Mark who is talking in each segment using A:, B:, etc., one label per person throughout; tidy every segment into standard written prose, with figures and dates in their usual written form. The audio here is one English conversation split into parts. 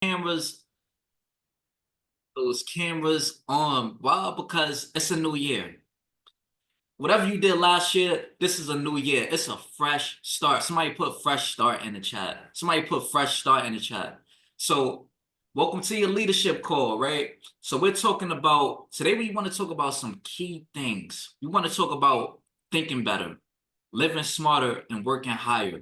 A: cameras, those cameras on. Why? Because it's a new year. Whatever you did last year, this is a new year. It's a fresh start. Somebody put fresh start in the chat. Somebody put fresh start in the chat. So welcome to your leadership call, right? So we're talking about, today we want to talk about some key things. We want to talk about thinking better, living smarter, and working higher.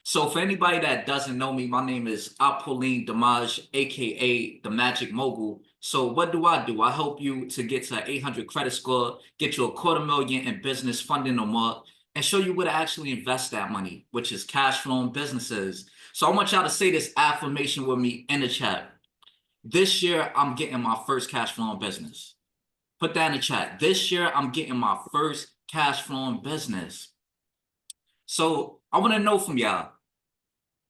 A: So for anybody that doesn't know me, my name is Apolline Damaj, aka the Magic Mogul. So what do? I help you to get to an 800 credit score, get you $250,000 in business funding or more, and show you where to actually invest that money, which is cash flowing businesses. So I want y'all to say this affirmation with me in the chat. This year, I'm getting my first cash flowing business. Put that in the chat. This year, I'm getting my first cash flowing business. So I want to know from y'all,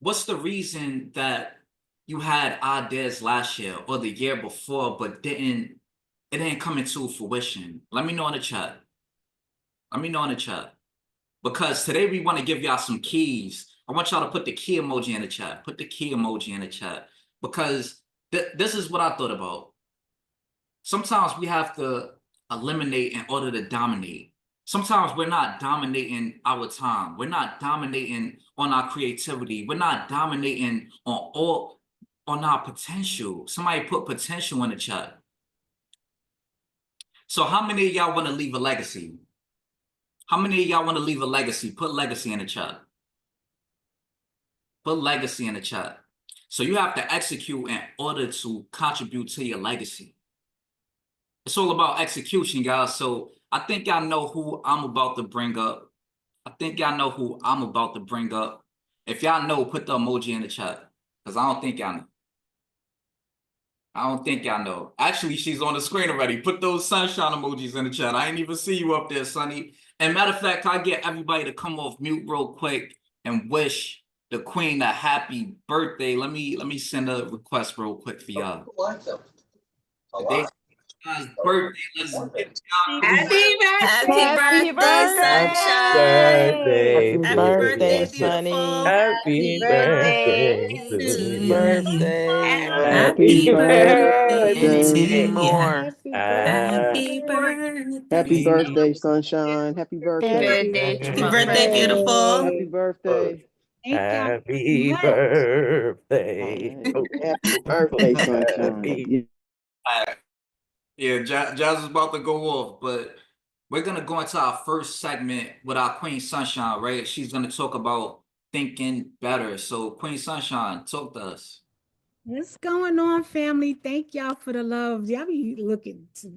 A: what's the reason that you had ideas last year or the year before, but it didn't come into fruition? Let me know in the chat. Let me know in the chat. Because today we want to give y'all some keys. I want y'all to put the key emoji in the chat. Put the key emoji in the chat. Because this is what I thought about. Sometimes we have to eliminate in order to dominate. Sometimes we're not dominating our time. We're not dominating on our creativity. We're not dominating on our potential. Somebody put potential in the chat. So how many of y'all want to leave a legacy? How many of y'all want to leave a legacy? Put legacy in the chat. Put legacy in the chat. So you have to execute in order to contribute to your legacy. It's all about execution, guys. So I think y'all know who I'm about to bring up. I think y'all know who I'm about to bring up. If y'all know, put the emoji in the chat. Because I don't think y'all know. I don't think y'all know. Actually, she's on the screen already. Put those sunshine emojis in the chat. I ain't even see you up there, Sonny. And matter of fact, I get everybody to come off mute real quick and wish the queen a happy birthday. Let me send a request real quick for y'all. Today's birthday. Let's get y'all.
B: Happy birthday, sunshine. Happy birthday,
C: Sonny.
B: Happy birthday to you.
C: Happy birthday.
B: Many more.
C: Happy
B: birthday.
D: Happy birthday, sunshine. Happy birthday.
B: Happy birthday, beautiful.
D: Happy birthday.
C: Happy birthday.
D: Happy birthday, sunshine.
A: Yeah, Jazz is about to go off, but we're gonna go into our first segment with our Queen Sunshine, right? She's gonna talk about thinking better. So, Queen Sunshine, talk to us.
E: What's going on, family? Thank y'all for the love. Y'all be looking to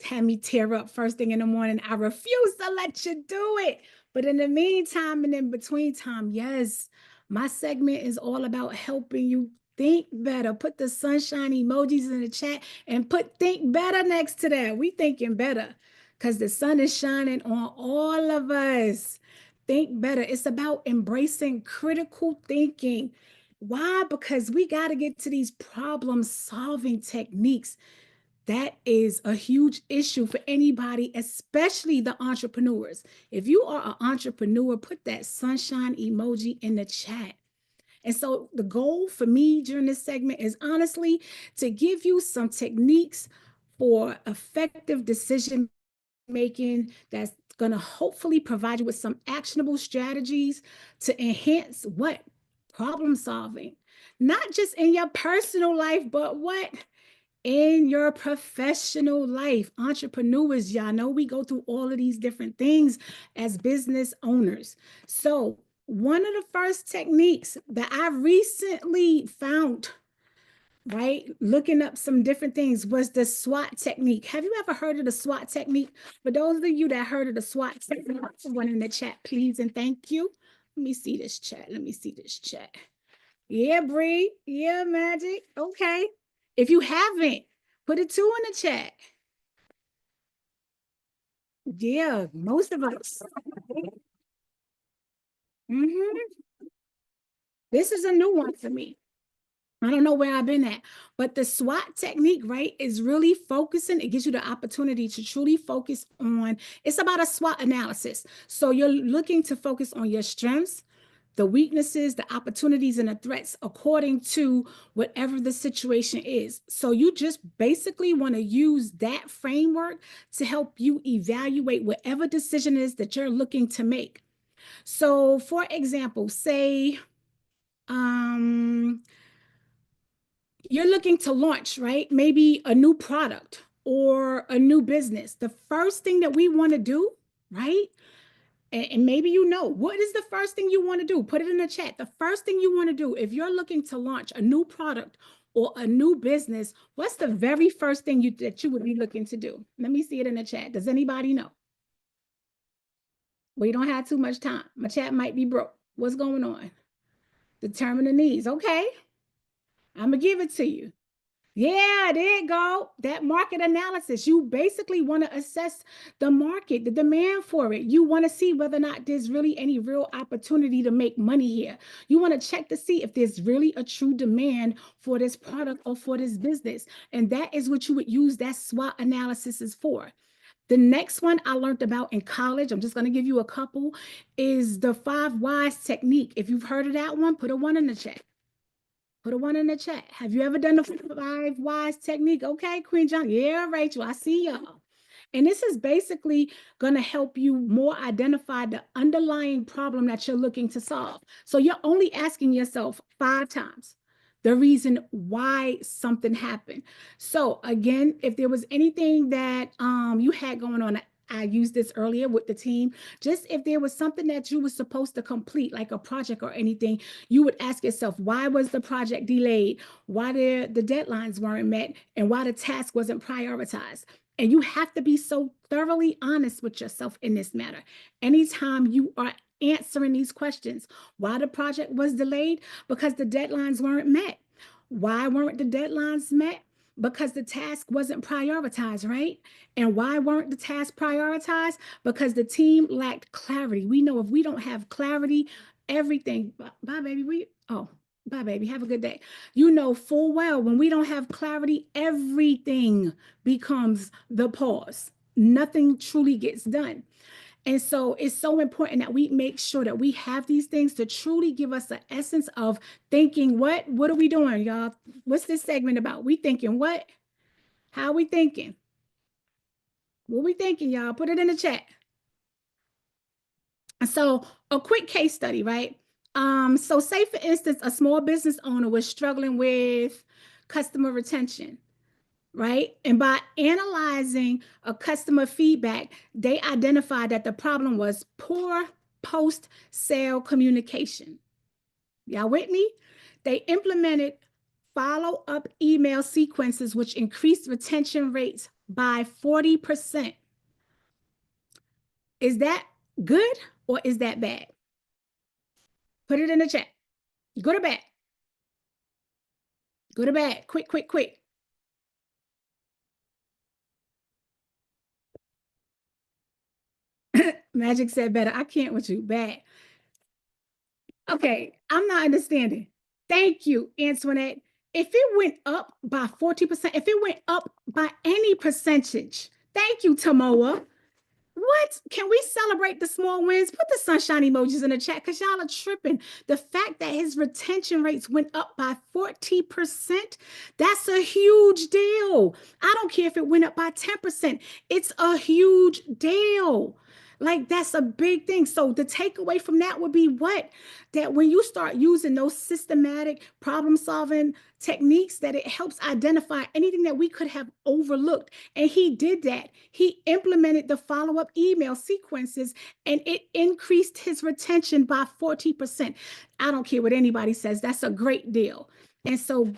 E: have me tear up first thing in the morning. I refuse to let you do it. But in the meantime and in between time, yes, my segment is all about helping you think better. Put the sunshine emojis in the chat and put think better next to that. We thinking better because the sun is shining on all of us. Think better. It's about embracing critical thinking. Why? Because we got to get to these problem solving techniques. That is a huge issue for anybody, especially the entrepreneurs. If you are an entrepreneur, put that sunshine emoji in the chat. And so the goal for me during this segment is honestly to give you some techniques for effective decision making that's going to hopefully provide you with some actionable strategies to enhance what? Problem solving. Not just in your personal life, but what? In your professional life. Entrepreneurs, y'all know we go through all of these different things as business owners. So, one of the first techniques that I recently found, right, looking up some different things, was the SWOT technique. Have you ever heard of the SWOT technique? For those of you that heard of the SWOT technique, one in the chat, please and thank you. Let me see this chat. Yeah, Bree. Yeah, Magic. Okay. If you haven't, put a 2 in the chat. Yeah, most of us. This is a new one for me. I don't know where I've been at, but the SWOT technique, right, is really focusing. It gives you the opportunity to truly focus on, it's about a SWOT analysis. So you're looking to focus on your strengths, the weaknesses, the opportunities, and the threats according to whatever the situation is. So you just basically want to use that framework to help you evaluate whatever decision is that you're looking to make. So for example, say you're looking to launch, right? Maybe a new product or a new business. The first thing that we want to do, right? And maybe you know, what is the first thing you want to do? Put it in the chat. The first thing you want to do, if you're looking to launch a new product or a new business, what's the very first thing that you would be looking to do? Let me see it in the chat. Does anybody know? We don't have too much time. My chat might be broke. What's going on? Determine the needs. Okay. I'm going to give it to you. Yeah, there you go. That market analysis. You basically want to assess the market, the demand for it. You want to see whether or not there's really any real opportunity to make money here. You want to check to see if there's really a true demand for this product or for this business. And that is what you would use that SWOT analysis is for. The next one I learned about in college, I'm just going to give you a couple, is the 5 whys technique. If you've heard of that one, put a 1 in the chat. Put a 1 in the chat. Have you ever done the 5 whys technique? Okay, Queen John. Yeah, Rachel, I see y'all. And this is basically going to help you more identify the underlying problem that you're looking to solve. So you're only asking yourself 5 times the reason why something happened. So again, if there was anything that you had going on, I used this earlier with the team. Just if there was something that you were supposed to complete, like a project or anything, you would ask yourself, why was the project delayed? Why the deadlines weren't met? And why the task wasn't prioritized? And you have to be so thoroughly honest with yourself in this matter. Anytime you are answering these questions, why the project was delayed? Because the deadlines weren't met. Why weren't the deadlines met? Because the task wasn't prioritized, right? And why weren't the tasks prioritized? Because the team lacked clarity. We know if we don't have clarity, everything, bye, baby. Bye, baby. Have a good day. You know full well when we don't have clarity, everything becomes the pause. Nothing truly gets done. And so it's so important that we make sure that we have these things to truly give us the essence of thinking what? What are we doing, y'all? What's this segment about? We thinking what? How are we thinking? What we thinking, y'all? Put it in the chat. And so a quick case study, right? So say for instance, a small business owner was struggling with customer retention, right? And by analyzing a customer feedback, they identified that the problem was poor post-sale communication. Y'all with me? They implemented follow-up email sequences, which increased retention rates by 40%. Is that good or is that bad? Put it in the chat. Good or bad? Good or bad? Quick, quick, quick. Magic said better. I can't with you. Bad. Okay, I'm not understanding. Thank you, Antoinette. If it went up by 40%, if it went up by any percentage, thank you, Tamoa. What? Can we celebrate the small wins? Put the sunshine emojis in the chat because y'all are tripping. The fact that his retention rates went up by 40%, that's a huge deal. I don't care if it went up by 10%. It's a huge deal. Like, that's a big thing. So the takeaway from that would be what? That when you start using those systematic problem solving techniques, that it helps identify anything that we could have overlooked. And he did that. He implemented the follow-up email sequences and it increased his retention by 40%. I don't care what anybody says. That's a great deal. And so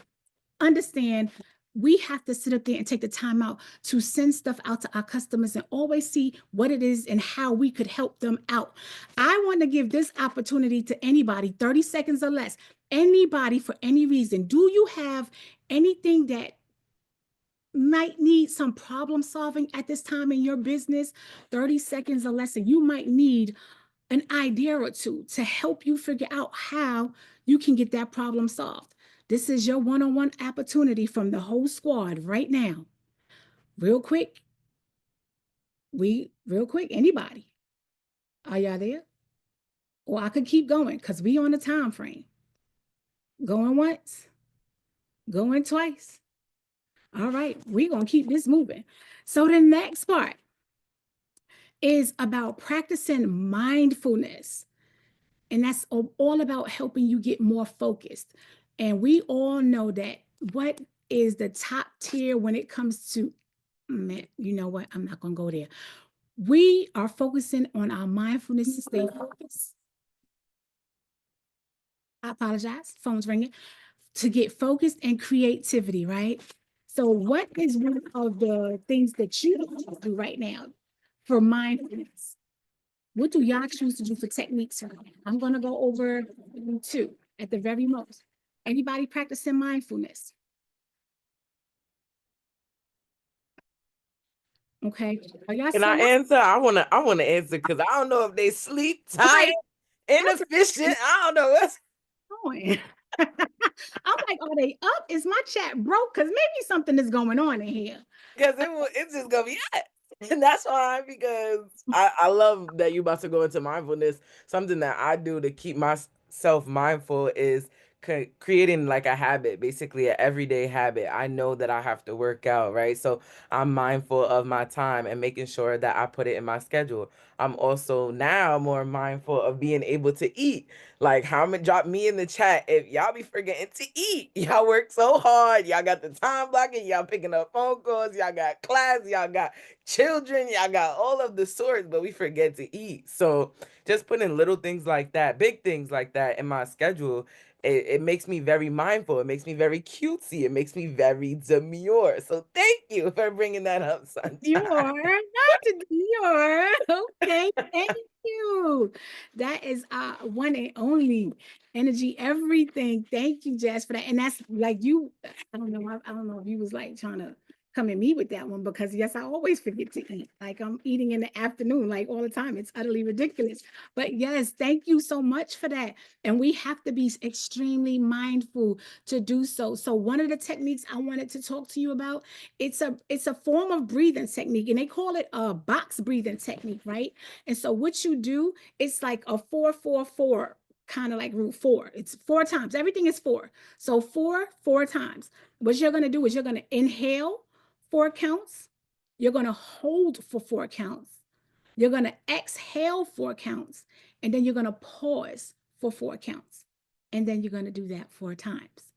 E: understand, we have to sit up there and take the time out to send stuff out to our customers and always see what it is and how we could help them out. I want to give this opportunity to anybody, 30 seconds or less, anybody for any reason. Do you have anything that might need some problem solving at this time in your business? 30 seconds or less, and you might need an idea or two to help you figure out how you can get that problem solved. This is your one-on-one opportunity from the whole squad right now. Real quick, anybody? Are y'all there? Or I could keep going because we on the time frame. Going once, going twice. All right, we're going to keep this moving. So the next part is about practicing mindfulness. And that's all about helping you get more focused. And we all know that what is the top tier when it comes to, man, you know what? I'm not going to go there. We are focusing on our mindfulness to stay focused. I apologize. Phone's ringing. To get focused and creativity, right? So, what is one of the things that you do right now for mindfulness? What do y'all choose to do for techniques right now? I'm going to go over two at the very most. Anybody practicing mindfulness? Okay. Are y'all
C: Can I
E: still
C: answer? I wanna answer because I don't know if they sleep, tired,
E: like,
C: inefficient. I don't know what's
E: going? I'm like, are they up? Is my chat broke? Because maybe something is going on in here.
C: because it's just gonna be that. And that's why, because I love that you about to go into mindfulness. Something that I do to keep myself mindful is creating like a habit, basically an everyday habit. I know that I have to work out, right? So I'm mindful of my time and making sure that I put it in my schedule. I'm also now more mindful of being able to eat. Like, how many drop me in the chat if y'all be forgetting to eat? Y'all work so hard. Y'all got the time blocking. Y'all picking up phone calls. Y'all got class. Y'all got children. Y'all got all of the sorts, but we forget to eat. So just putting little things like that, big things like that in my schedule, it makes me very mindful. It makes me very cutesy. It makes me very demure. So thank you for bringing that up, Sunshine.
E: You are not demure. Okay, thank you. That is one and only energy, everything. Thank you, Jess, for that. And that's like you. I don't know. I don't know if you was like trying to come at me with that one because yes, I always forget to eat. Like I'm eating in the afternoon, like all the time. It's utterly ridiculous. But yes, thank you so much for that. And we have to be extremely mindful to do so. So one of the techniques I wanted to talk to you about, it's a form of breathing technique, and they call it a box breathing technique, right? And so what you do, it's like a 4-4-4, kind of like root four. It's 4 times. Everything is 4. So 4 times. What you're going to do is you're going to inhale 4 counts. You're going to hold for 4 counts. You're going to exhale 4 counts. And then you're going to pause for 4 counts. And then you're going to do that 4 times.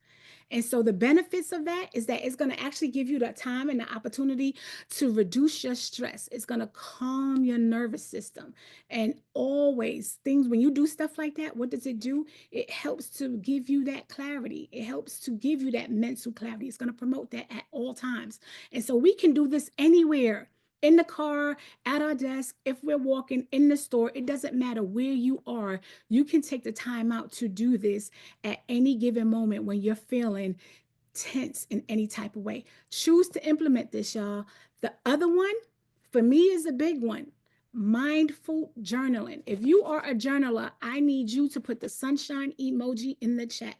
E: And so the benefits of that is that it's going to actually give you the time and the opportunity to reduce your stress. It's going to calm your nervous system. And always things, when you do stuff like that, what does it do? It helps to give you that clarity. It helps to give you that mental clarity. It's going to promote that at all times. And so we can do this anywhere. In the car, at our desk, if we're walking in the store, it doesn't matter where you are. You can take the time out to do this at any given moment when you're feeling tense in any type of way. Choose to implement this, y'all. The other one, for me, is a big one. Mindful journaling. If you are a journaler, I need you to put the sunshine emoji in the chat.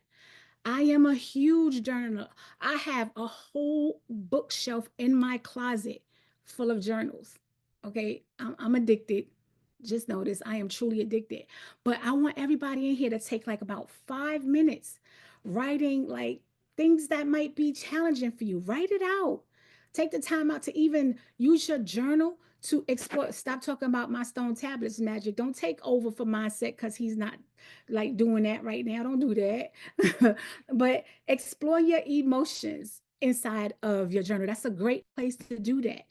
E: I am a huge journaler. I have a whole bookshelf in my closet full of journals. Okay, I'm addicted. Just notice I am truly addicted. But I want everybody in here to take like about 5 minutes writing like things that might be challenging for you. Write it out. Take the time out to even use your journal to explore. Stop talking about my stone tablets, Magic. Don't take over for mindset because he's not like doing that right now. Don't do that. But explore your emotions inside of your journal. That's a great place to do that.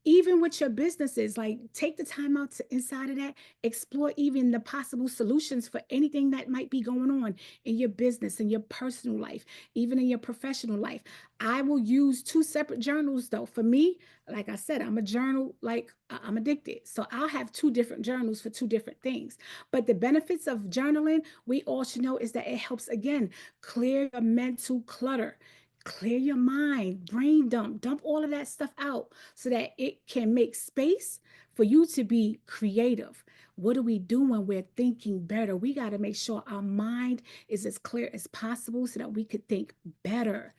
E: Even with your businesses, like take the time out to inside of that, explore even the possible solutions for anything that might be going on in your business, in your personal life, even in your professional life. I will use 2 separate journals though. For me, like I said, I'm a journal, like I'm addicted. So I'll have 2 different journals for 2 different things. But the benefits of journaling, we all should know, is that it helps, again, clear your mental clutter. Clear your mind, brain dump all of that stuff out so that it can make space for you to be creative. What do we do when we're thinking better? We got to make sure our mind is as clear as possible so that we could think better.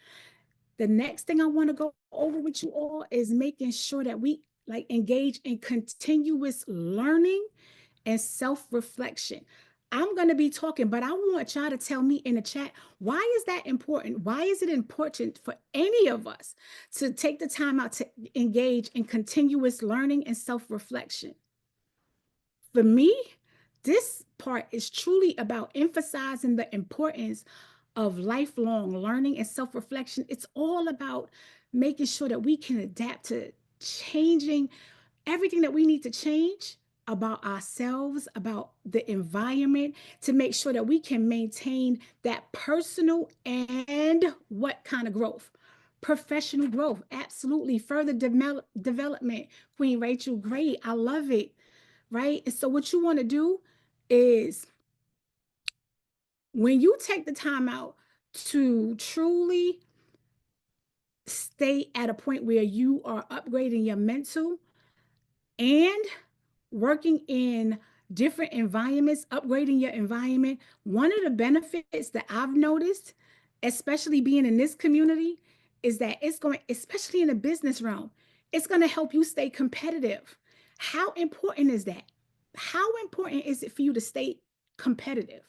E: The next thing I want to go over with you all is making sure that we like engage in continuous learning and self-reflection. I'm going to be talking, but I want y'all to tell me in the chat, why is that important? Why is it important for any of us to take the time out to engage in continuous learning and self-reflection? For me, this part is truly about emphasizing the importance of lifelong learning and self-reflection. It's all about making sure that we can adapt to changing everything that we need to change about ourselves, about the environment, to make sure that we can maintain that personal and what kind of growth? Professional growth, absolutely. Further development. Queen Rachel, great. I love it. Right? And so, what you want to do is when you take the time out to truly stay at a point where you are upgrading your mental and working in different environments, upgrading your environment, one of the benefits that I've noticed, especially being in this community, is that it's going, especially in the business realm, it's going to help you stay competitive. How important is that? How important is it for you to stay competitive?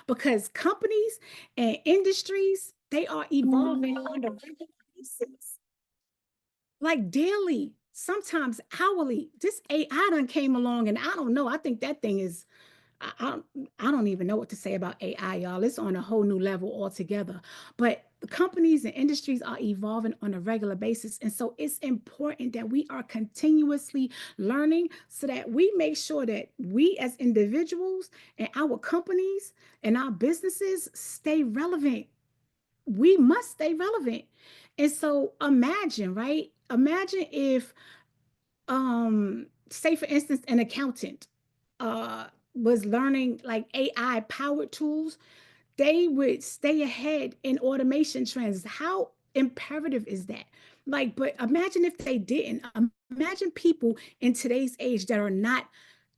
E: Because companies and industries, they are evolving on a regular basis, like daily, sometimes hourly. This AI done came along, and I don't know. I think that thing is, I, I don't even know what to say about AI, y'all. It's on a whole new level altogether. But the companies and industries are evolving on a regular basis. And so it's important that we are continuously learning so that we make sure that we as individuals and our companies and our businesses stay relevant. We must stay relevant. And so imagine, right? Imagine if say for instance an accountant was learning like AI powered tools, they would stay ahead in automation trends. How imperative is that? Like, but imagine if they didn't. Imagine people in today's age that are not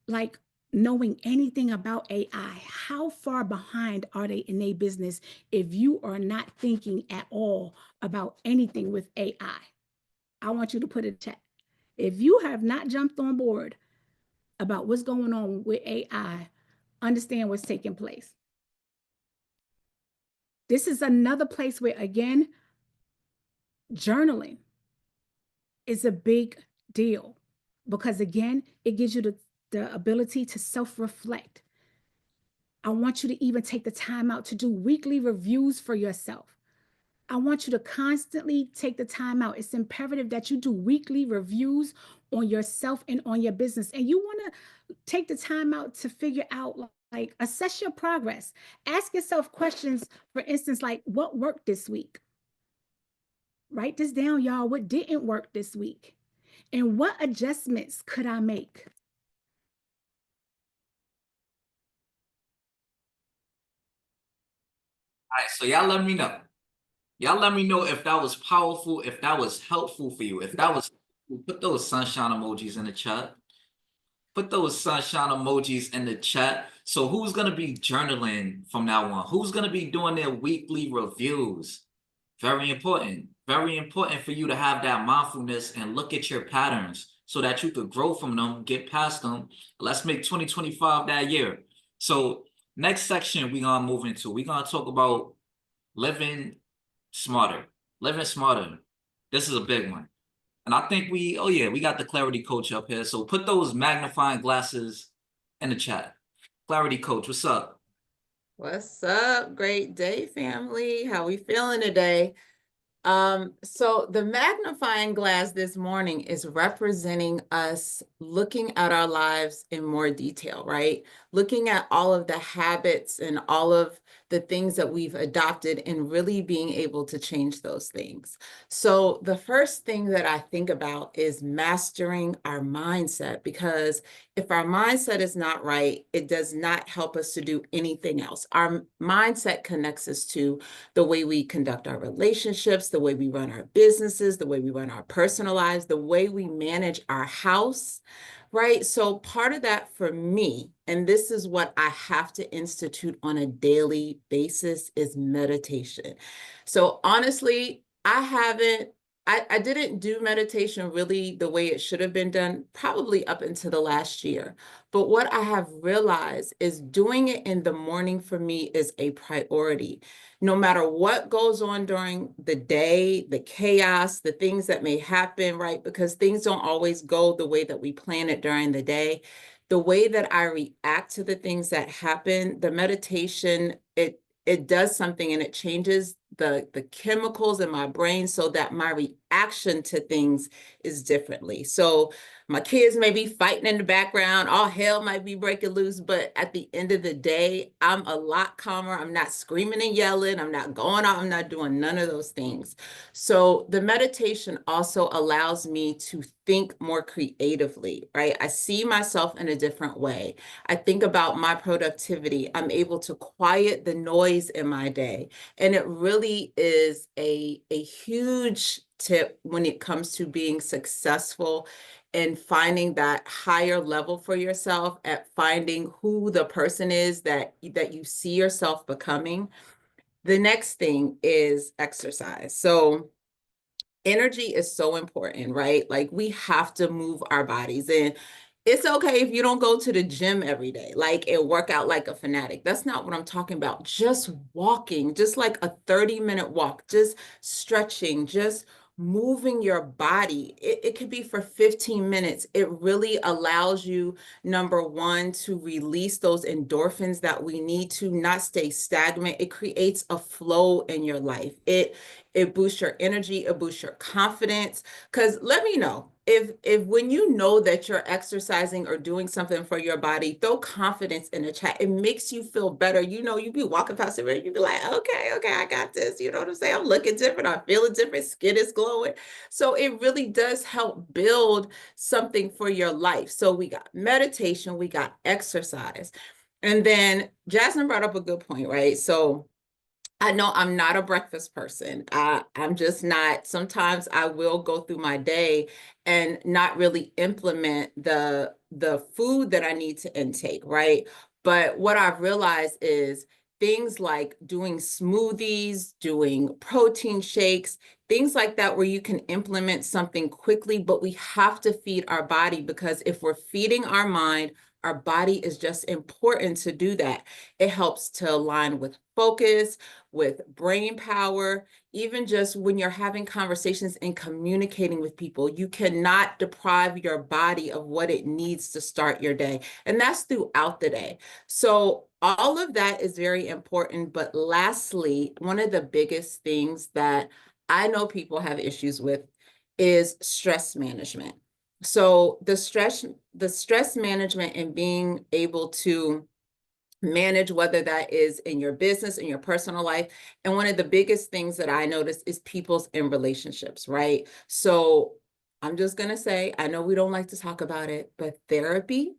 E: like knowing anything about AI. How far behind are they in their business if you are not thinking at all about anything with AI? I want you to put it in chat. If you have not jumped on board about what's going on with AI, understand what's taking place. This is another place where, again, journaling is a big deal because, again, it gives you the ability to self-reflect. I want you to even take the time out to do weekly reviews for yourself. I want you to constantly take the time out. It's imperative that you do weekly reviews on yourself and on your business. And you want to take the time out to figure out, like, assess your progress. Ask yourself questions, for instance, like, what worked this week? Write this down, y'all. What didn't work this week? And what adjustments could I make?
A: All right, so y'all let me know. Y'all let me know if that was powerful, if that was helpful for you. If that was, put those sunshine emojis in the chat. Put those sunshine emojis in the chat. So who's going to be journaling from now on? Who's going to be doing their weekly reviews? Very important. Very important for you to have that mindfulness and look at your patterns so that you could grow from them, get past them. Let's make 2025 that year. So next section we're going to move into, we're going to talk about living smarter. Living smarter. This is a big one. And I think we got the clarity coach up here. So put those magnifying glasses in the chat. Clarity coach, what's up?
B: What's up? Great day, family. How we feeling today? So the magnifying glass this morning is representing us looking at our lives in more detail, right? Looking at all of the habits and all of the things that we've adopted and really being able to change those things. So the first thing that I think about is mastering our mindset, because if our mindset is not right, it does not help us to do anything else. Our mindset connects us to the way we conduct our relationships, the way we run our businesses, the way we run our personal lives, the way we manage our house, right? So part of that for me, and this is what I have to institute on a daily basis, is meditation. So honestly, I haven't I didn't do meditation really the way it should have been done, probably up until the last year. But what I have realized is doing it in the morning for me is a priority. No matter what goes on during the day, the chaos, the things that may happen, right? Because things don't always go the way that we plan it during the day. The way that I react to the things that happen, the meditation, it does something, and it changes the chemicals in my brain so that my reaction to things is differently. So my kids may be fighting in the background, all hell might be breaking loose, but at the end of the day, I'm a lot calmer. I'm not screaming and yelling. I'm not going out. I'm not doing none of those things. So the meditation also allows me to think more creatively, right? I see myself in a different way. I think about my productivity. I'm able to quiet the noise in my day. And it really is a huge tip when it comes to being successful and finding that higher level for yourself, at finding who the person is that you see yourself becoming. The next thing is exercise. So energy is so important, right? Like we have to move our bodies, and it's okay if you don't go to the gym every day, like and work out like a fanatic. That's not what I'm talking about. Just walking, just like a 30-minute walk, just stretching, just moving your body. It could be for 15 minutes. It really allows you, number one, to release those endorphins that we need to not stay stagnant. It creates a flow in your life. It boosts your energy, it boosts your confidence. Because let me know if when you know that you're exercising or doing something for your body, throw confidence in the chat. It makes you feel better. You know, you be walking past the mirror, you be like, okay, I got this. You know what I'm saying? I'm looking different, I'm feeling different, skin is glowing. So it really does help build something for your life. So we got meditation, we got exercise. And then Jasmine brought up a good point, right? So I know I'm not a breakfast person. I'm just not. Sometimes I will go through my day and not really implement the food that I need to intake, right? But what I've realized is things like doing smoothies, doing protein shakes, things like that, where you can implement something quickly, but we have to feed our body, because if we're feeding our mind, our body is just important to do that. It helps to align with focus, with brain power, even just when you're having conversations and communicating with people. You cannot deprive your body of what it needs to start your day. And that's throughout the day. So all of that is very important. But lastly, one of the biggest things that I know people have issues with is stress management. So the stress management and being able to manage, whether that is in your business, in your personal life. And one of the biggest things that I notice is people's in relationships, right? So I'm just going to say, I know we don't like to talk about it, but therapy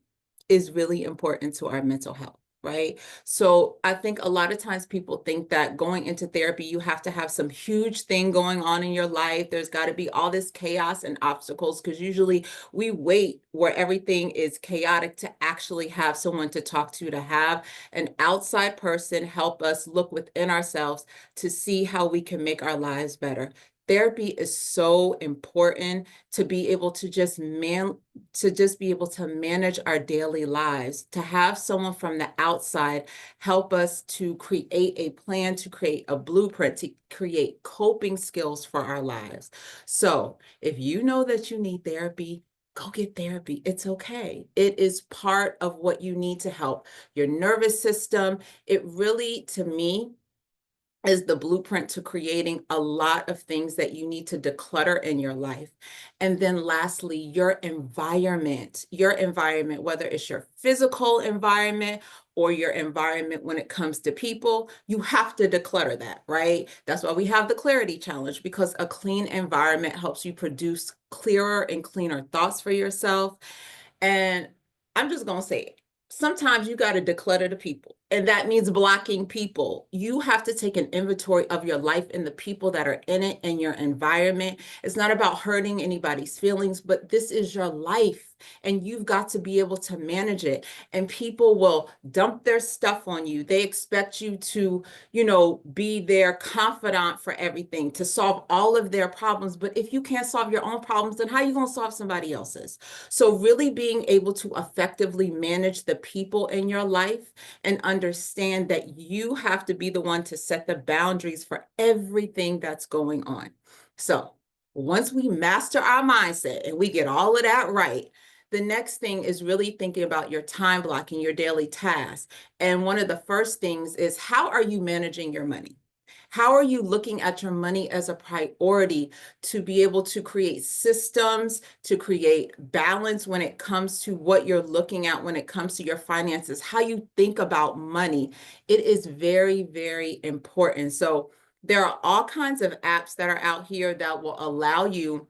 B: is really important to our mental health. Right. So I think a lot of times people think that going into therapy, you have to have some huge thing going on in your life. There's got to be all this chaos and obstacles, because usually we wait where everything is chaotic to actually have someone to talk to have an outside person help us look within ourselves to see how we can make our lives better. Therapy is so important to be able to be able to manage our daily lives, to have someone from the outside help us to create a plan, to create a blueprint, to create coping skills for our lives. So if you know that you need therapy, go get therapy. It's okay. It is part of what you need to help your nervous system. It really, to me, is the blueprint to creating a lot of things that you need to declutter in your life. And then lastly, your environment, whether it's your physical environment or your environment when it comes to people, you have to declutter that, right? That's why we have the clarity challenge, because a clean environment helps you produce clearer and cleaner thoughts for yourself. And I'm just going to say it. Sometimes you got to declutter the people. And that means blocking people. You have to take an inventory of your life and the people that are in it and your environment. It's not about hurting anybody's feelings, but this is your life and you've got to be able to manage it. And people will dump their stuff on you. They expect you to, be their confidant for everything, to solve all of their problems. But if you can't solve your own problems, then how are you going to solve somebody else's? So really being able to effectively manage the people in your life and understand that you have to be the one to set the boundaries for everything that's going on. So once we master our mindset and we get all of that right, the next thing is really thinking about your time blocking, your daily tasks. And one of the first things is, how are you managing your money? How are you looking at your money as a priority to be able to create systems, to create balance when it comes to what you're looking at, when it comes to your finances, how you think about money? It is very, very important. So there are all kinds of apps that are out here that will allow you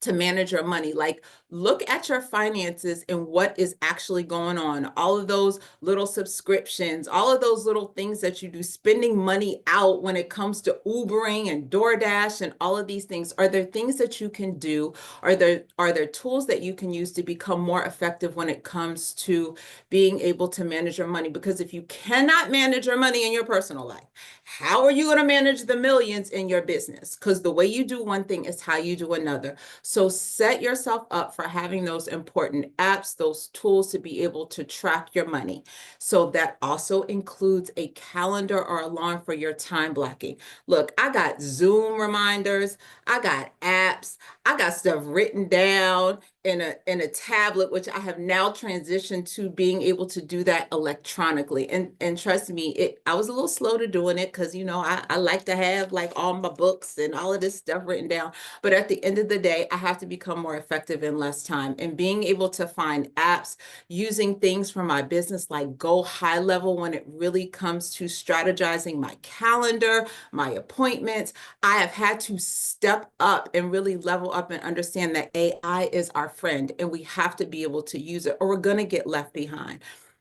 B: to manage your money. Like, look at your finances and what is actually going on. All of those little subscriptions, all of those little things that you do, spending money out when it comes to Ubering and DoorDash and all of these things. Are there things that you can do? Are there tools that you can use to become more effective when it comes to being able to manage your money? Because if you cannot manage your money in your personal life, how are you going to manage the millions in your business? Because the way you do one thing is how you do another. So set yourself up for having those important apps, those tools to be able to track your money. So that also includes a calendar or alarm for your time blocking. Look, I got Zoom reminders, I got apps, I got stuff written down in a tablet, which I have now transitioned to being able to do that electronically. And trust me, I was a little slow to doing it because, I like to have like all my books and all of this stuff written down. But at the end of the day, I have to become more effective in less time. And being able to find apps, using things from my business like Go High Level when it really comes to strategizing my calendar, my appointments, I have had to step up and really level up and understand that AI is our friend and we have to be able to use it or we're going to get left behind.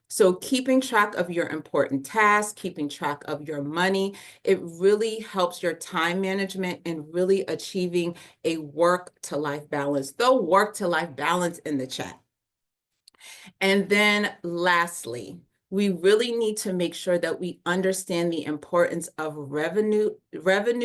B: So keeping track of your important tasks, keeping track of your money, it really helps your time management and really achieving a work-to-life balance. Throw work-to-life balance in the chat. And then lastly, we really need to make sure that we understand the importance of revenue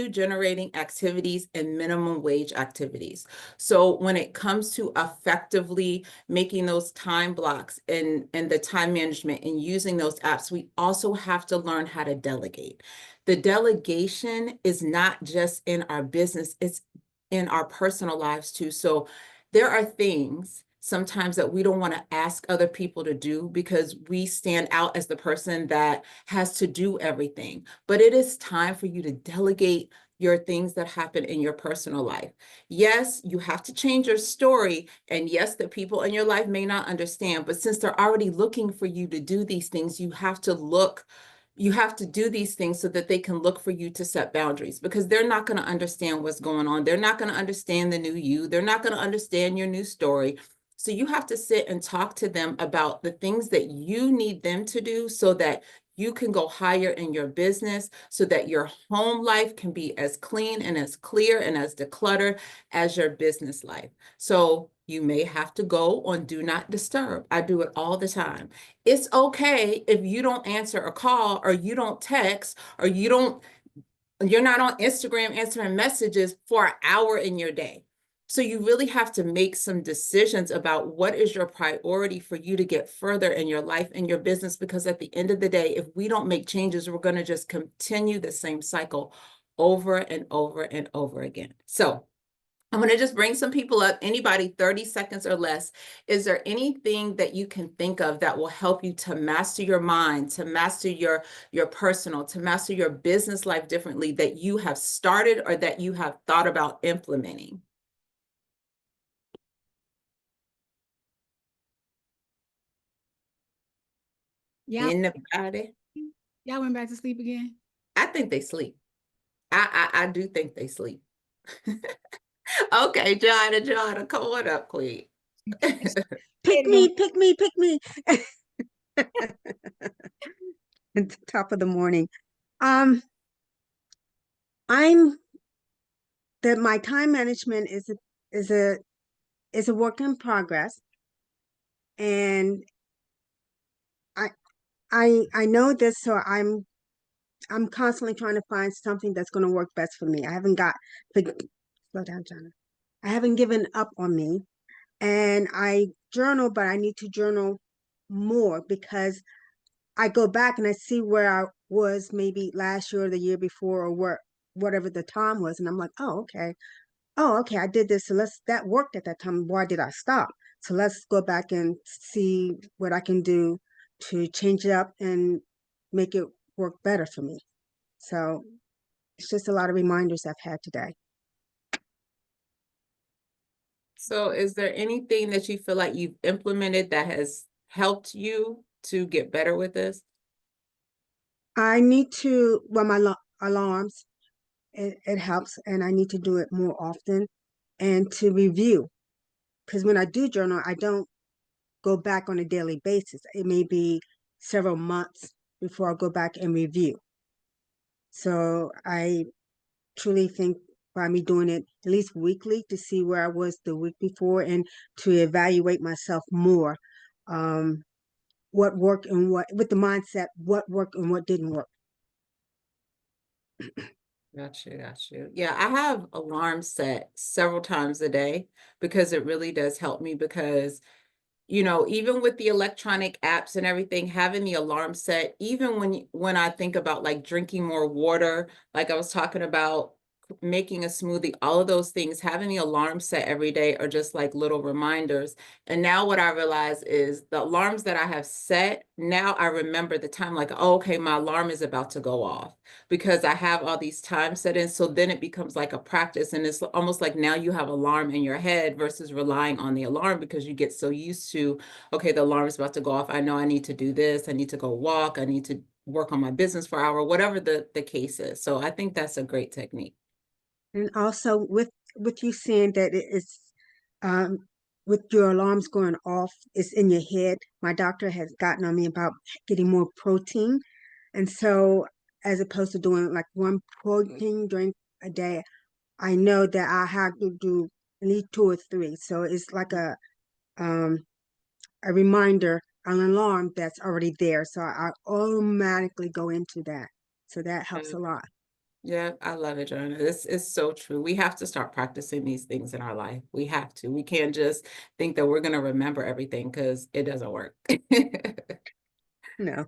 B: generating activities and minimum wage activities. So when it comes to effectively making those time blocks and the time management and using those apps, we also have to learn how to delegate. The delegation is not just in our business, it's in our personal lives too. So there are things sometimes that we don't want to ask other people to do because we stand out as the person that has to do everything. But it is time for you to delegate your things that happen in your personal life. Yes, you have to change your story. And yes, the people in your life may not understand, but since they're already looking for you to do these things, you have to do these things so that they can look for you to set boundaries because they're not going to understand what's going on. They're not going to understand the new you. They're not going to understand your new story. So you have to sit and talk to them about the things that you need them to do so that you can go higher in your business, so that your home life can be as clean and as clear and as decluttered as your business life. So you may have to go on Do Not Disturb. I do it all the time. It's okay if you don't answer a call or you don't text or you're not on Instagram answering messages for an hour in your day. So you really have to make some decisions about what is your priority for you to get further in your life and your business, because at the end of the day, if we don't make changes, we're going to just continue the same cycle over and over and over again. So I'm going to just bring some people up. Anybody, 30 seconds or less. Is there anything that you can think of that will help you to master your mind, to master your personal, to master your business life differently that you have started or that you have thought about implementing?
E: Yeah.
B: Anybody?
E: Y'all went back to sleep again?
B: I think they sleep. I do think they sleep. Okay, Joanna, come on up, Queen.
F: Pick me, pick me, pick me. at the top of the morning. I'm that my time management is a is a work in progress, and I I know this, so I'm constantly trying to find something that's going to work best for me. I haven't got slow down, Jonna. I haven't given up on me, and I journal, but I need to journal more because I go back and I see where I was maybe last year or the year before or whatever the time was, and I'm like, oh, okay, I did this, so that worked at that time. Why did I stop? So let's go back and see what I can do to change it up and make it work better for me. So it's just a lot of reminders I've had today.
B: So is there anything that you feel like you've implemented that has helped you to get better with this?
F: I need to, well, my alarms, it helps, and I need to do it more often and to review. Because when I do journal, I don't go back on a daily basis. It may be several months before I go back and review. So I truly think by me doing it at least weekly to see where I was the week before and to evaluate myself more, what worked and what, with the mindset, what worked and what didn't work.
B: Got you, got you. Yeah, I have alarms set several times a day because it really does help me because even with the electronic apps and everything, having the alarm set, even when I think about like drinking more water, like I was talking about making a smoothie, all of those things, having the alarm set every day are just like little reminders. And now what I realize is the alarms that I have set, now I remember the time like, oh, okay, my alarm is about to go off because I have all these time set in. So then it becomes like a practice, and it's almost like now you have alarm in your head versus relying on the alarm because you get so used to, okay, the alarm is about to go off. I know I need to do this. I need to go walk. I need to work on my business for an hour, whatever the case is. So I think that's a great technique.
F: And also with you saying that it is, um, with your alarms going off, it's in your head. My doctor has gotten on me about getting more protein. And so as opposed to doing like one protein drink a day, I know that I have to do at least two or three. So it's like a reminder, an alarm that's already there. So I automatically go into that. So that helps a lot.
B: Yeah, I love it, Joanna. This is so true. We have to start practicing these things in our life. We have to. We can't just think that we're going to remember everything because it doesn't work.
F: No,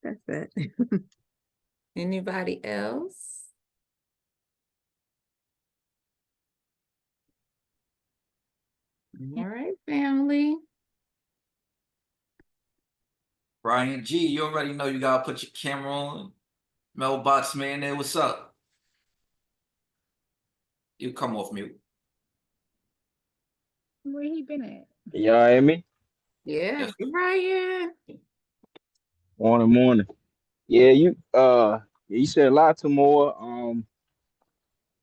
F: that's it.
B: Anybody else? All right, family.
A: Brian G, you already know you gotta put your camera on. Mailbox man there, what's up? You come off mute.
E: Where he been at?
G: Y'all hear me?
B: Yeah,
A: Yes.
B: Brian.
G: Morning. Yeah, you said a lot to more.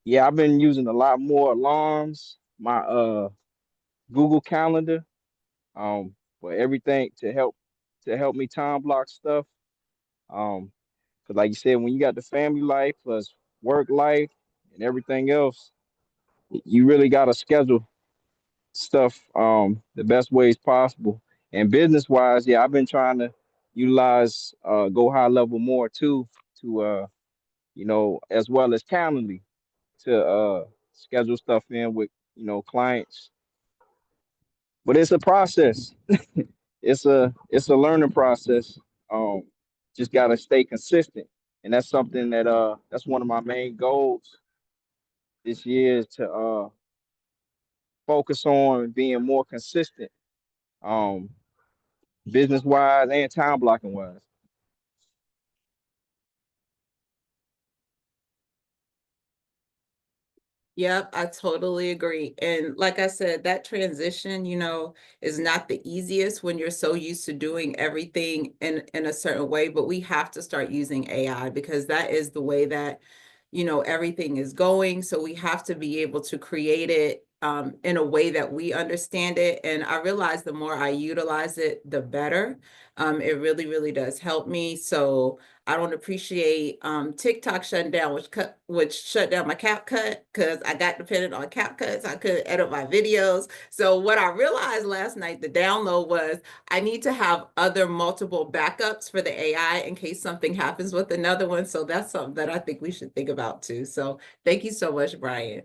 G: Yeah, I've been using a lot more alarms, my Google Calendar, for everything to help me time block stuff. Because like you said, when you got the family life plus work life and everything else, you really gotta schedule stuff the best ways possible. And business wise, yeah, I've been trying to utilize go high level more too to as well as Calendly to schedule stuff in with clients. But it's a process. It's a learning process. Um, just gotta stay consistent, and that's something that's one of my main goals this year is to focus on being more consistent. Um, business wise and time blocking wise.
B: Yep, I totally agree. And like I said, that transition, is not the easiest when you're so used to doing everything in a certain way, but we have to start using AI because that is the way that, everything is going. So we have to be able to create it in a way that we understand it. And I realize the more I utilize it, the better. It really, really does help me. So I don't appreciate TikTok shutting down, which shut down my CapCut because I got dependent on CapCut, so I couldn't edit my videos. So what I realized last night, the download was I need to have other multiple backups for the AI in case something happens with another one. So that's something that I think we should think about too. So thank you so much, Brian.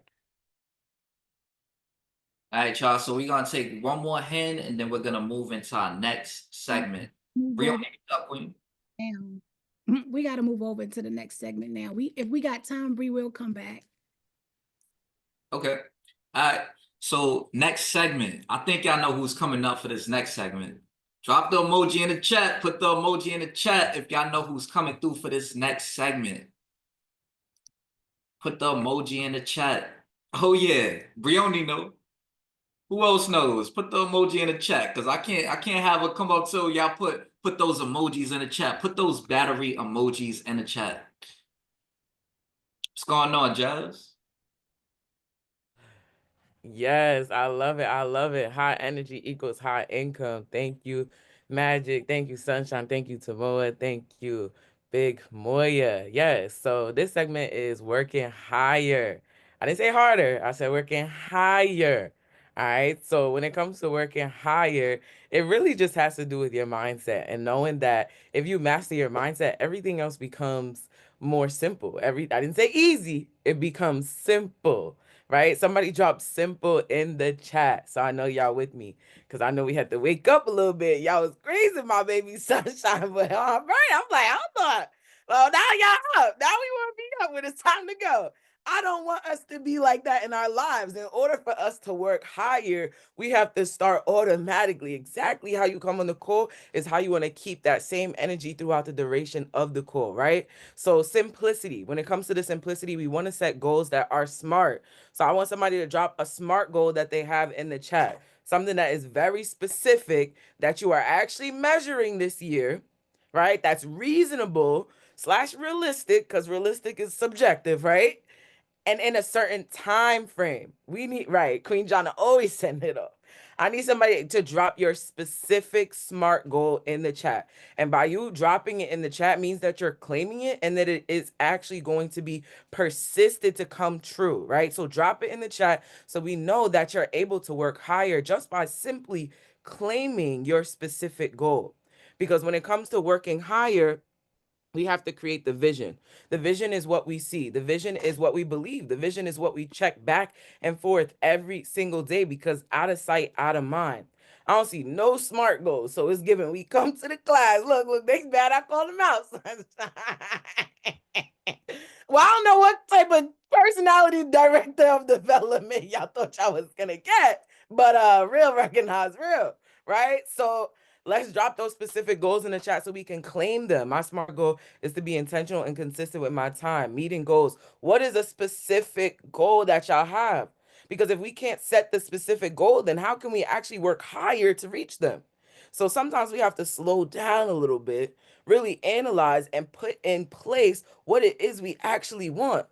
A: All right, y'all. So we're gonna take one more hand, and then we're gonna move into our next segment. Brianna, up, Queen.
E: Now, we got to move over to the next segment now. If we got time, Bree will come back.
A: Okay. All right. So next segment. I think y'all know who's coming up for this next segment. Drop the emoji in the chat. Put the emoji in the chat if y'all know who's coming through for this next segment. Put the emoji in the chat. Oh yeah, Brioni know. Who else knows? Put the emoji in the chat, because I can't have her come up till y'all put those emojis in the chat. Put those battery emojis in the chat. What's going on, Jazz?
C: Yes, I love it. I love it. High energy equals high income. Thank you, Magic. Thank you, Sunshine. Thank you, Tamoa. Thank you, Big Moya. Yes, so this segment is working higher. I didn't say harder. I said working higher. All right. So when it comes to working higher, it really just has to do with your mindset and knowing that if you master your mindset, everything else becomes more simple. I didn't say easy. It becomes simple, right? Somebody dropped simple in the chat. So I know y'all with me because I know we had to wake up a little bit. Y'all was crazy, my baby Sunshine. But all right, I'm like, I thought, well, now y'all up. Now we want to be up when it's time to go. I don't want us to be like that in our lives. In order for us to work higher, we have to start automatically. Exactly how you come on the call is how you want to keep that same energy throughout the duration of the call, right? So simplicity. When it comes to the simplicity, we want to set goals that are smart. So I want somebody to drop a SMART goal that they have in the chat. Something that is very specific that you are actually measuring this year, right? That's reasonable / realistic, because realistic is subjective, right? And in a certain time frame. We need, right, Queen Jana always send it up. I need somebody to drop your specific SMART goal in the chat. And by you dropping it in the chat means that you're claiming it and that it is actually going to be persisted to come true, right? So drop it in the chat so we know that you're able to work higher just by simply claiming your specific goal. Because when it comes to working higher, we have to create the vision. The vision is what we see. The vision is what we believe. The vision is what we check back and forth every single day because out of sight, out of mind. I don't see no SMART goals. So it's given. We come to the class. Look, they bad. I called them out. Well, I don't know what type of personality director of development y'all thought y'all was going to get, but real recognize real, right? So let's drop those specific goals in the chat so we can claim them. My SMART goal is to be intentional and consistent with my time, meeting goals. What is a specific goal that y'all have? Because if we can't set the specific goal, then how can we actually work higher to reach them? So sometimes we have to slow down a little bit, really analyze and put in place what it is we actually want.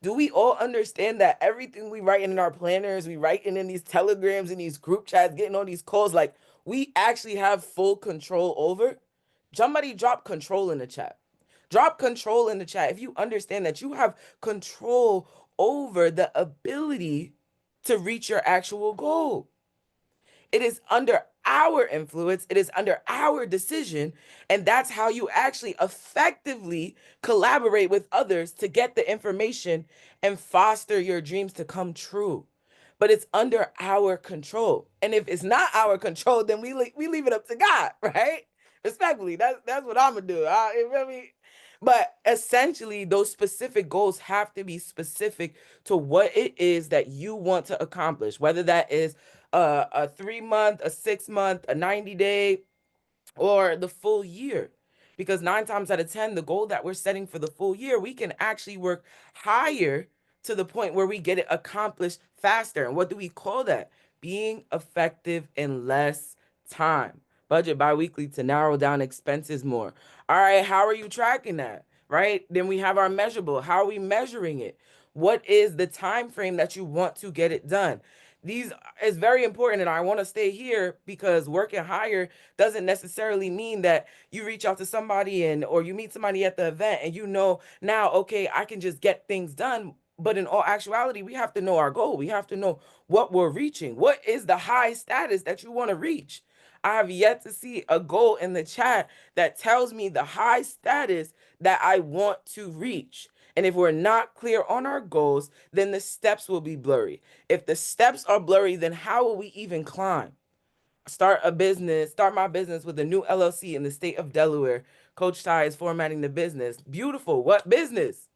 C: Do we all understand that everything we write in our planners, we write in these telegrams, in these group chats, getting on these calls, like we actually have full control over? Somebody drop control in the chat. Drop control in the chat. If you understand that you have control over the ability to reach your actual goal. It is under our influence, it is under our decision, and that's how you actually effectively collaborate with others to get the information and foster your dreams to come true. But it's under our control. And if it's not our control, then we leave it up to God, right? Respectfully, that's what I'm gonna do. But essentially, those specific goals have to be specific to what it is that you want to accomplish, whether that is a 3 month, a 6 month, a 90-day, or the full year. Because 9 times out of 10, the goal that we're setting for the full year, we can actually work higher to the point where we get it accomplished faster. And what do we call that? Being effective in less time. Budget biweekly to narrow down expenses more. All right, how are you tracking that? Right? Then we have our measurable. How are we measuring it? What is the time frame that you want to get it done? These is very important, and I want to stay here because working higher doesn't necessarily mean that you reach out to somebody or you meet somebody at the event and now, okay, I can just get things done. But in all actuality, we have to know our goal. We have to know what we're reaching. What is the high status that you want to reach? I have yet to see a goal in the chat that tells me the high status that I want to reach. And if we're not clear on our goals, then the steps will be blurry. If the steps are blurry, then how will we even climb? Start my business with a new LLC in the state of Delaware. Coach Ty is formatting the business. Beautiful. What business?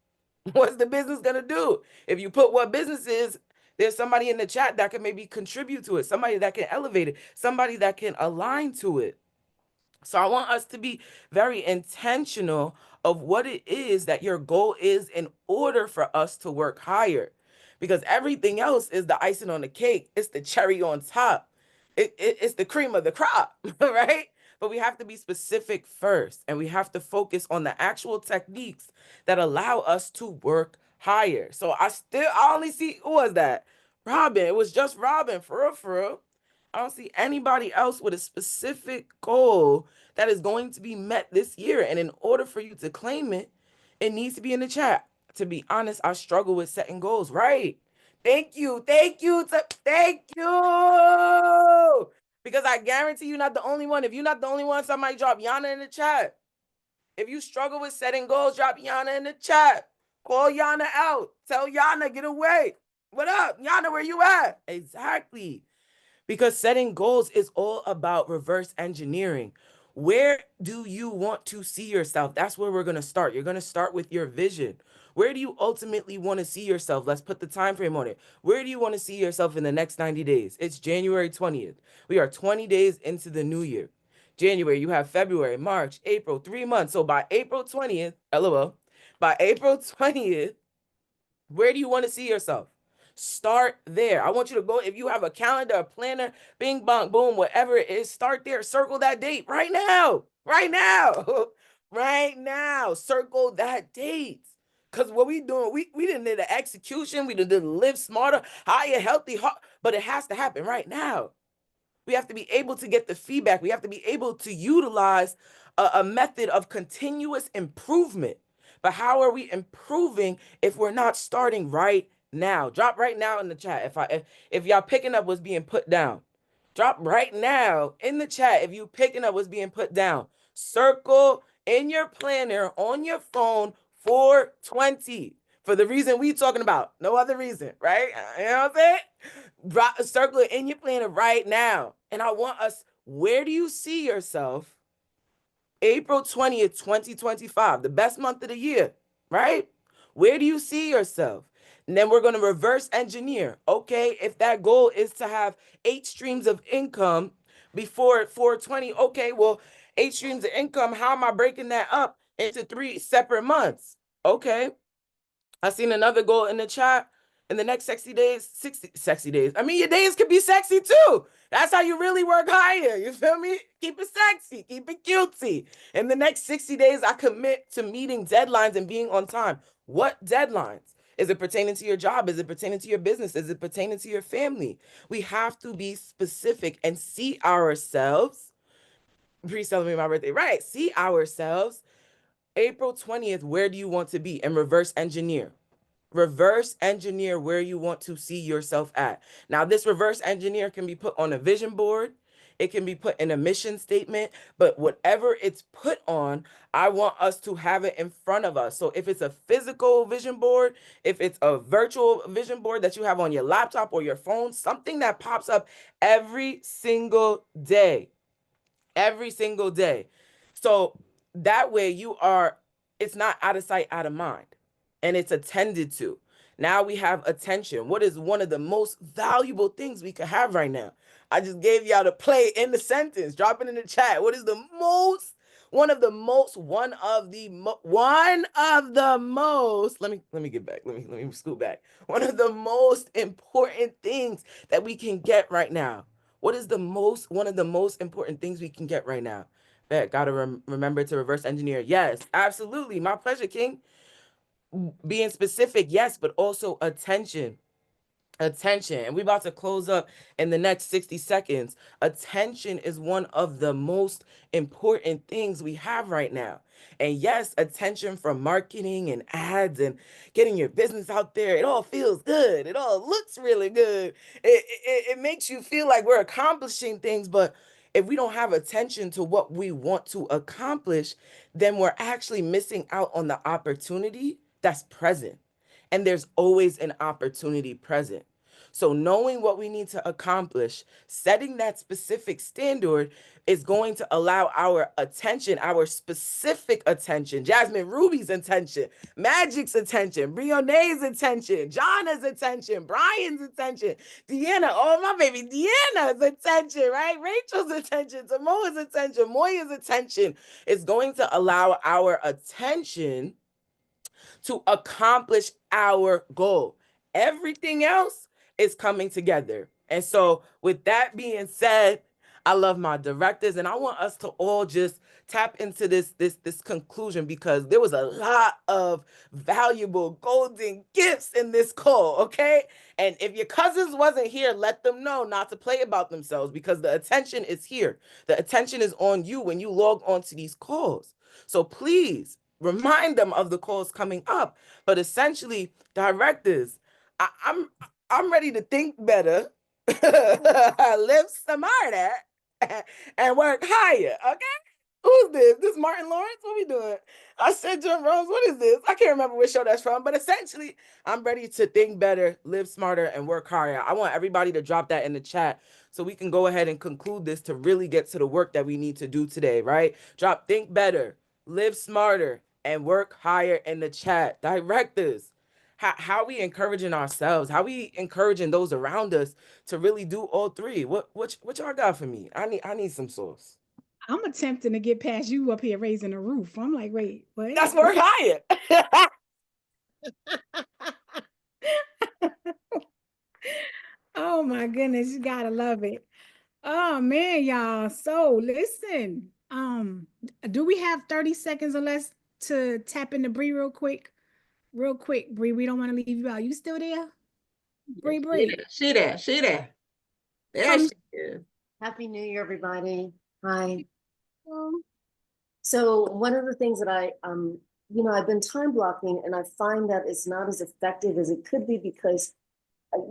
C: What's the business going to do? If you put what business is, there's somebody in the chat that can maybe contribute to it, somebody that can elevate it, somebody that can align to it. So I want us to be very intentional of what it is that your goal is in order for us to work higher. Because everything else is the icing on the cake. It's the cherry on top. It's the cream of the crop, right? But we have to be specific first, and we have to focus on the actual techniques that allow us to work higher. So I only see, who was that? Robin. It was just Robin, for real, for real. I don't see anybody else with a specific goal that is going to be met this year. And in order for you to claim it, it needs to be in the chat. To be honest, I struggle with setting goals. Right. Thank you. Thank you. Thank you. Because I guarantee you're not the only one. If you're not the only one, somebody drop Yana in the chat. If you struggle with setting goals, drop Yana in the chat. Call Yana out. Tell Yana, get away. What up? Yana, where you at? Exactly. Because setting goals is all about reverse engineering. Where do you want to see yourself? That's where we're going to start. You're going to start with your vision. Where do you ultimately want to see yourself? Let's put the time frame on it. Where do you want to see yourself in the next 90 days? It's January 20th. We are 20 days into the new year. January, you have February, March, April, 3 months. So by April 20th, LOL, by April 20th, where do you want to see yourself? Start there. I want you to go, if you have a calendar, a planner, bing, bong, boom, whatever it is, start there. Circle that date right now. Right now. Right now. Circle that date. Because what we doing, we didn't need the execution. We didn't live smarter, higher, healthy, but it has to happen right now. We have to be able to get the feedback. We have to be able to utilize a method of continuous improvement. But how are we improving if we're not starting right now? Drop right now in the chat if y'all picking up what's being put down. Drop right now in the chat if you picking up what's being put down. Circle in your planner on your phone 420 for the reason we talking about. No other reason, right? You know what I'm saying? Drop a circle in your planner right now. And I want us, where do you see yourself April 20th, 2025, the best month of the year, right? Where do you see yourself? And then we're going to reverse engineer. Okay, if that goal is to have 8 streams of income before 420, okay, well, 8 streams of income, how am I breaking that up into 3 separate months? Okay, I seen another goal in the chat. In the next 60 days, 60 sexy days. I mean, your days could be sexy too. That's how you really work higher. You feel me? Keep it sexy, keep it cutesy. In the next 60 days, I commit to meeting deadlines and being on time. What deadlines? Is it pertaining to your job? Is it pertaining to your business? Is it pertaining to your family? We have to be specific and see ourselves. Pre-celebrating my birthday, right? See ourselves. April 20th, where do you want to be? And reverse engineer. Reverse engineer where you want to see yourself at. Now, this reverse engineer can be put on a vision board. It can be put in a mission statement, but whatever it's put on, I want us to have it in front of us. So if it's a physical vision board, if it's a virtual vision board that you have on your laptop or your phone, something that pops up every single day, every single day. So that way it's not out of sight, out of mind, and it's attended to. Now we have attention. What is one of the most valuable things we could have right now? I just gave y'all the play in the sentence. Drop it in the chat. What is the most, one of the most, let me get back. Let me scoot back. One of the most important things that we can get right now. What is one of the most important things we can get right now? Bet, gotta remember to reverse engineer. Yes, absolutely. My pleasure, King. being specific, yes, but also attention. Attention. And we're about to close up in the next 60 seconds. Attention is one of the most important things we have right now. And yes, attention from marketing and ads and getting your business out there, it all feels good. It all looks really good. It makes you feel like we're accomplishing things, but if we don't have attention to what we want to accomplish, then we're actually missing out on the opportunity that's present. And there's always an opportunity present. So knowing what we need to accomplish, setting that specific standard is going to allow our attention, our specific attention, Jasmine Ruby's attention, Magic's attention, Brione's attention, Jonna's attention, Brian's attention, Deanna, oh my baby, Deanna's attention, right? Rachel's attention, Samoa's attention, Moya's attention is going to allow our attention to accomplish our goal. Everything else is coming together. And so with that being said, I love my directors and I want us to all just tap into this conclusion, because there was a lot of valuable golden gifts in this call, okay? And if your cousins wasn't here, let them know not to play about themselves, because the attention is here. The attention is on you when you log on to these calls. So please remind them of the calls coming up. But essentially, directors, I'm ready to think better, live smarter, and work higher. Okay? Who's this? This Martin Lawrence? What we doing? I said Jim Rose. What is this? I can't remember which show that's from. But essentially, I'm ready to think better, live smarter, and work harder. I want everybody to drop that in the chat so we can go ahead and conclude this to really get to the work that we need to do today, right? Drop think better, live smarter, and work higher in the chat. Directors, how we encouraging ourselves? How we encouraging those around us to really do all three? What y'all got for me? I need some sauce.
E: I'm attempting to get past you up here raising the roof. I'm like, wait, what?
C: That's work higher.
E: Oh my goodness, you gotta love it. Oh man, y'all. So listen, do we have 30 seconds or less to tap into Bree real quick? Real quick, Bree. We don't want to leave you out. You still there? Bree.
B: She there. There she is.
H: Happy New Year, everybody. Hi. So one of the things that I've been time blocking, and I find that it's not as effective as it could be, because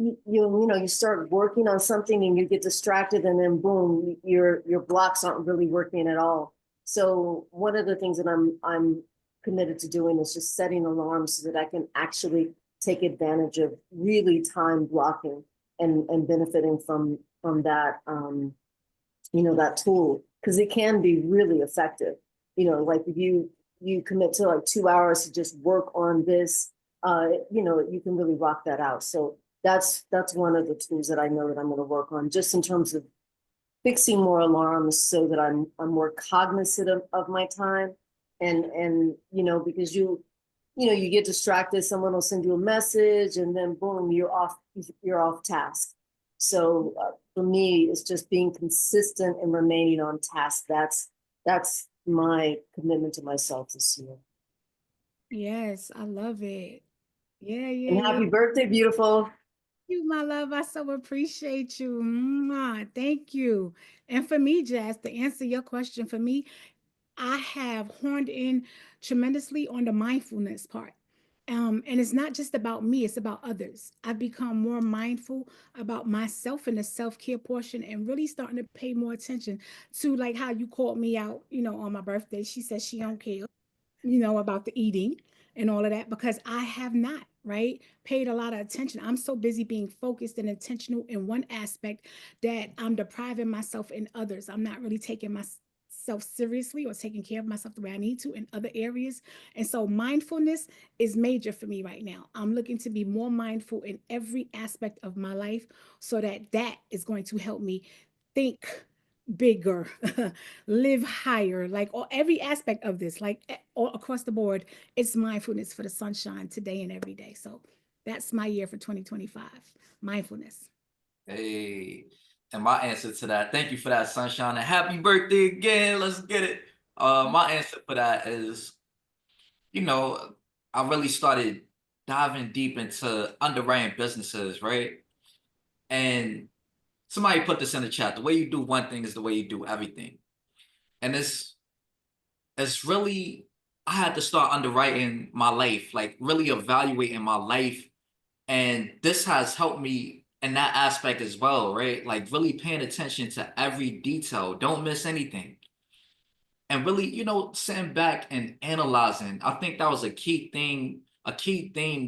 H: you start working on something and you get distracted, and then boom, your blocks aren't really working at all. So one of the things that I'm committed to doing is just setting alarms so that I can actually take advantage of really time blocking and benefiting from that that tool, because it can be really effective. Like if you commit to like 2 hours to just work on this, you can really rock that out. So that's one of the tools that I know that I'm going to work on, just in terms of fixing more alarms so that I'm more cognizant of my time. And because you get distracted, someone will send you a message and then boom, you're off task. So for me, it's just being consistent and remaining on task. That's my commitment to myself this year.
E: Yes, I love it. Yeah.
H: And happy birthday, beautiful.
E: You, my love. I so appreciate you. Mwah. Thank you. And for me, Jazz, to answer your question, for me, I have honed in tremendously on the mindfulness part. And it's not just about me, it's about others. I've become more mindful about myself and the self-care portion, and really starting to pay more attention to, like, how you called me out, on my birthday. She said she don't care, about the eating and all of that, because I have not, right, paid a lot of attention. I'm so busy being focused and intentional in one aspect that I'm depriving myself in others. I'm not really taking myself seriously or taking care of myself the way I need to in other areas. And so mindfulness is major for me right now. I'm looking to be more mindful in every aspect of my life, so that is going to help me think bigger, live higher, like every aspect of this, like all across the board. It's mindfulness for the sunshine today and every day. So that's my year for 2025, mindfulness.
A: Hey, and my answer to that, thank you for that, Sunshine, and happy birthday again. Let's get it. My answer for that is, I really started diving deep into underwriting businesses, right? And somebody put this in the chat. The way you do one thing is the way you do everything. And it's really, I had to start underwriting my life, like really evaluating my life. And this has helped me in that aspect as well, right? Like really paying attention to every detail. Don't miss anything. And really, sitting back and analyzing. I think that was a key theme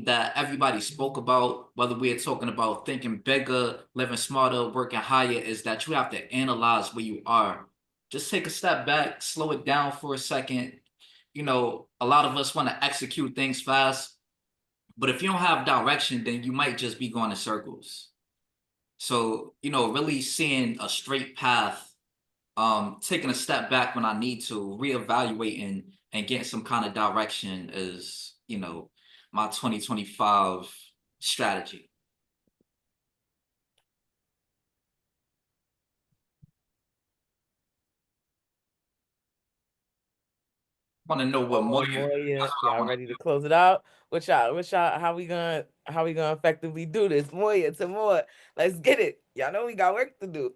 A: that everybody spoke about, whether we are talking about thinking bigger, living smarter, working higher, is that you have to analyze where you are. Just take a step back, slow it down for a second. A lot of us want to execute things fast, but if you don't have direction, then you might just be going in circles. So, really seeing a straight path, taking a step back when I need to, reevaluating and getting some kind of direction is, my 2025 strategy. Want to know what more
C: y'all ready to close it out? What y'all, how we gonna effectively do this? Moya, to more. Let's get it. Y'all know we got work to do.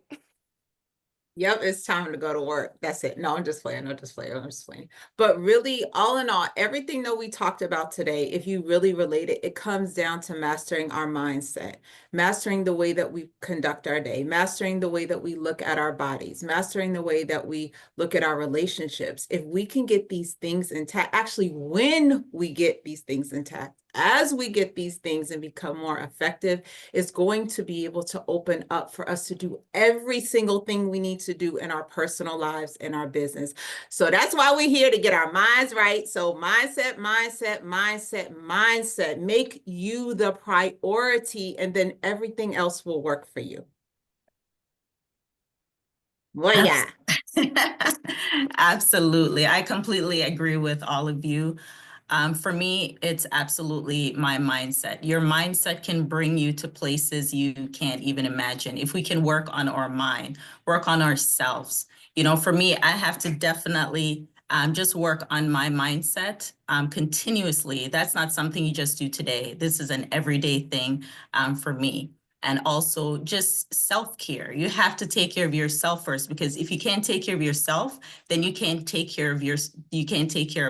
B: Yep, it's time to go to work. That's it. No, I'm just playing. I'm just playing. But really, all in all, everything that we talked about today, if you really relate it, it comes down to mastering our mindset, mastering the way that we conduct our day, mastering the way that we look at our bodies, mastering the way that we look at our relationships. If we can get these things intact, actually, when we get these things intact, as we get these things and become more effective, it's going to be able to open up for us to do every single thing we need to do in our personal lives and our business. So that's why we're here, to get our minds right. So mindset. Make you the priority, and then everything else will work for you. Well, yeah.
I: Absolutely. I completely agree with all of you. For me, it's absolutely my mindset. Your mindset can bring you to places you can't even imagine. If we can work on our mind, work on ourselves. For me, I have to definitely just work on my mindset continuously. That's not something you just do today. This is an everyday thing for me. And also just self-care. You have to take care of yourself first, because if you can't take care of yourself, then you can't take care of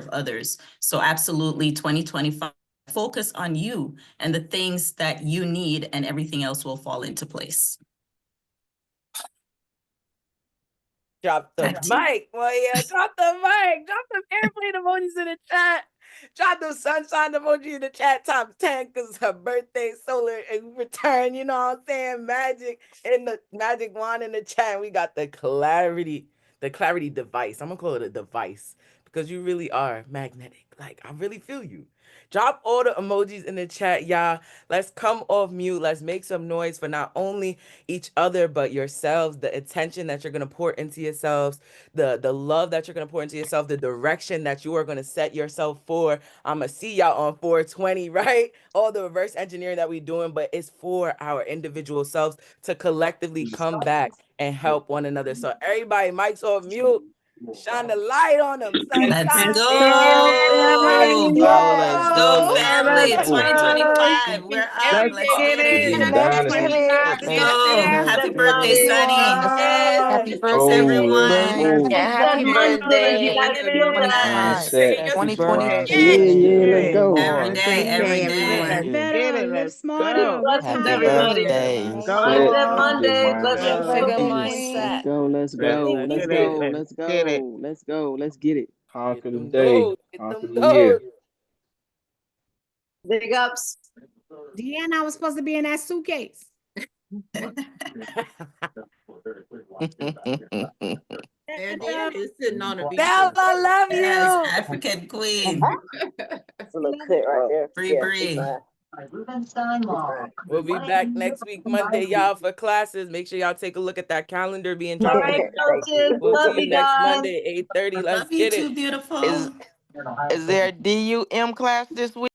I: others. So absolutely, 2025, focus on you and the things that you need, and everything else will fall into place.
C: Drop the mic. Well, yeah, drop the mic. Drop the airplane emojis in the chat. Drop the sunshine emoji in the chat, top 10, because her birthday, solar in return. You know what I'm saying? Magic in the magic wand in the chat. We got the clarity device. I'm gonna call it a device, because you really are magnetic. Like, I really feel you. Drop all the emojis in the chat, y'all. Let's come off mute. Let's make some noise for not only each other, but yourselves, the attention that you're going to pour into yourselves, the love that you're going to pour into yourself, the direction that you are going to set yourself for. I'm going to see y'all on 420, right? All the reverse engineering that we're doing, but it's for our individual selves to collectively come back and help one another. So everybody, mics off mute. Shine the light on them, sunshine.
I: Let's go.
C: Let's
I: Go, family.
C: Let's
I: 2025. We're up. Let's get it. Let's go. Happy birthday, Sunny.
B: Happy
G: Go,
B: birthday,
G: let's
B: everyone.
G: go.
H: Happy birthday.
I: Yes.
G: Mindset.
E: 2025.
D: Yeah, let's go.
I: Every day, every
E: Live
I: day.
E: better, live smarter, work
J: Happy
E: harder.
J: birthday.
G: Mindset. Have a good
J: Live with a
G: mindset.
J: good
D: Let's
J: mindset.
D: go, let's go, let's go, let's go, let's go, let's get it.
G: Conquer the day. Conquer the year.
H: Big ups.
E: Deanna, I was supposed to be in that suitcase.
B: And Deanna is sitting on a beach.
C: Bella, I love you.
I: Yes, African queen.
H: It's a little clit right there.
I: Free Bree.
C: We'll be back next week, Monday, y'all, for classes. Make sure y'all take a look at that calendar being
H: All
C: dropped.
H: right, coaches.
C: We'll
H: Love
C: see you
H: you
C: next
H: guys.
C: Monday, 8:30. Let's
I: Love you
C: get it.
I: too, beautiful.
J: Is there a DUM class this week?